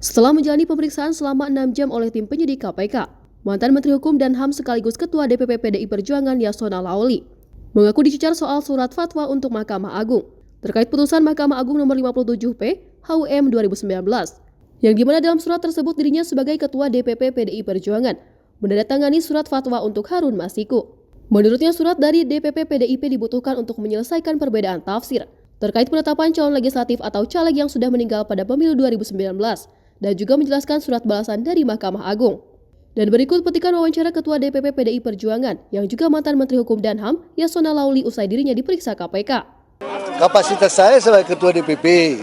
Setelah menjalani pemeriksaan selama 6 jam oleh tim penyidik KPK, mantan Menteri Hukum dan HAM sekaligus Ketua DPP PDI Perjuangan Yasona Laoly mengaku dicecar soal surat fatwa untuk Mahkamah Agung terkait putusan Mahkamah Agung nomor 57P HUM 2019, yang dimana dalam surat tersebut dirinya sebagai Ketua DPP PDI Perjuangan menandatangani surat fatwa untuk Harun Masiku. Menurutnya surat dari DPP PDIP dibutuhkan untuk menyelesaikan perbedaan tafsir terkait penetapan calon legislatif atau caleg yang sudah meninggal pada pemilu 2019 dan juga menjelaskan surat balasan dari Mahkamah Agung. Dan berikut petikan wawancara Ketua DPP PDI Perjuangan yang juga mantan Menteri Hukum dan HAM Yasona Laoly usai dirinya diperiksa KPK. Kapasitas saya sebagai Ketua DPP,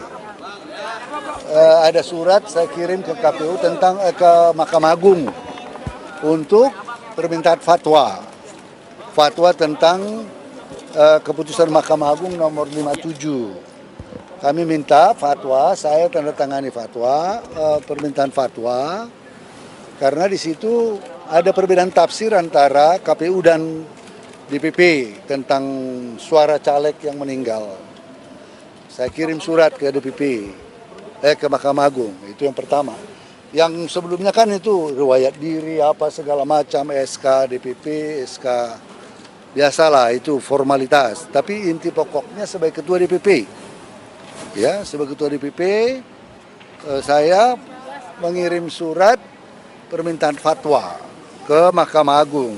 ada surat saya kirim ke KPU tentang ke Mahkamah Agung untuk permintaan fatwa tentang keputusan Mahkamah Agung nomor 57. Kami minta fatwa, saya tanda tangani fatwa, permintaan fatwa, karena di situ ada perbedaan tafsir antara KPU dan DPP tentang suara caleg yang meninggal. Saya kirim surat ke DPP, ke Mahkamah Agung, itu yang pertama. Yang sebelumnya kan itu riwayat diri, apa segala macam, SK DPP, SK, biasalah itu formalitas. Tapi inti pokoknya sebagai Ketua DPP, ya, sebagai Ketua DPP, saya mengirim surat permintaan fatwa ke Mahkamah Agung.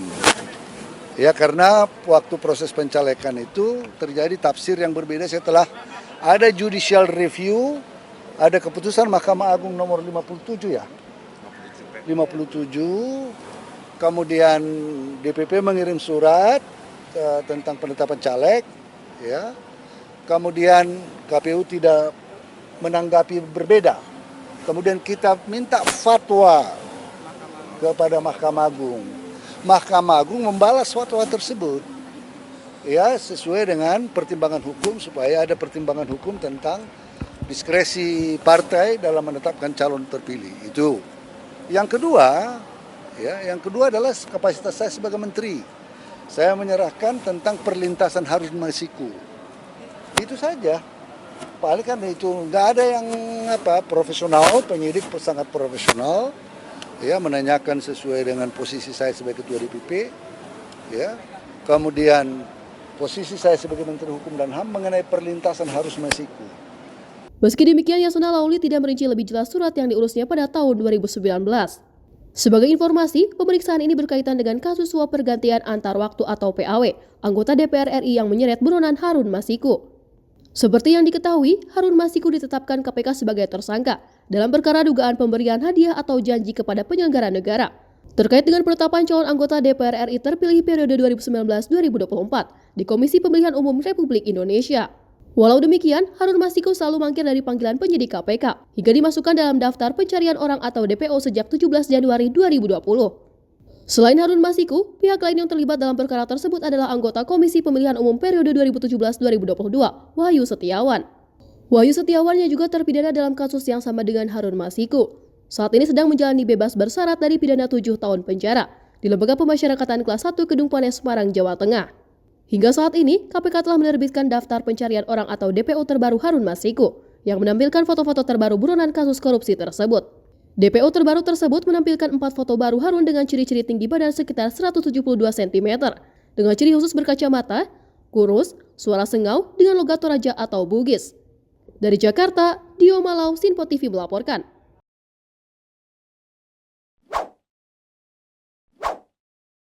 Ya, karena waktu proses pencalekan itu terjadi tafsir yang berbeda setelah ada judicial review, ada keputusan Mahkamah Agung nomor 57 ya. 57, kemudian DPP mengirim surat tentang penetapan caleg, ya. Kemudian KPU tidak menanggapi berbeda. Kemudian kita minta fatwa kepada Mahkamah Agung. Mahkamah Agung membalas fatwa tersebut, ya, sesuai dengan pertimbangan hukum, supaya ada pertimbangan hukum tentang diskresi partai dalam menetapkan calon terpilih. Itu. Yang kedua, ya, yang kedua adalah kapasitas saya sebagai menteri. Saya menyerahkan tentang perlintasan Harun Masiku. Itu saja. Paling kan itu nggak ada yang profesional, penyidik sangat profesional, ya, menanyakan sesuai dengan posisi saya sebagai Ketua DPP, ya. Kemudian posisi saya sebagai Menteri Hukum dan HAM mengenai perlintasan Harun Masiku. Meski demikian, Yasona Laoly tidak merinci lebih jelas surat yang diurusnya pada tahun 2019. Sebagai informasi, pemeriksaan ini berkaitan dengan kasus suap pergantian antar waktu atau PAW, anggota DPR RI yang menyeret buronan Harun Masiku. Seperti yang diketahui, Harun Masiku ditetapkan KPK sebagai tersangka dalam perkara dugaan pemberian hadiah atau janji kepada penyelenggara negara terkait dengan penetapan calon anggota DPR RI terpilih periode 2019-2024 di Komisi Pemilihan Umum Republik Indonesia. Walau demikian, Harun Masiku selalu mangkir dari panggilan penyidik KPK hingga dimasukkan dalam daftar pencarian orang atau DPO sejak 17 Januari 2020. Selain Harun Masiku, pihak lain yang terlibat dalam perkara tersebut adalah anggota Komisi Pemilihan Umum periode 2017-2022, Wahyu Setiawan. Wahyu Setiawan yang juga terpidana dalam kasus yang sama dengan Harun Masiku. Saat ini sedang menjalani bebas bersyarat dari pidana 7 tahun penjara di Lembaga Pemasyarakatan Kelas 1 Kedung Panes, Semarang, Jawa Tengah. Hingga saat ini, KPK telah menerbitkan daftar pencarian orang atau DPO terbaru Harun Masiku yang menampilkan foto-foto terbaru buronan kasus korupsi tersebut. DPO terbaru tersebut menampilkan 4 foto baru Harun dengan ciri-ciri tinggi badan sekitar 172 cm, dengan ciri khusus berkacamata, kurus, suara sengau dengan logat Toraja atau Bugis. Dari Jakarta, Dio Malau, Sinpo TV melaporkan.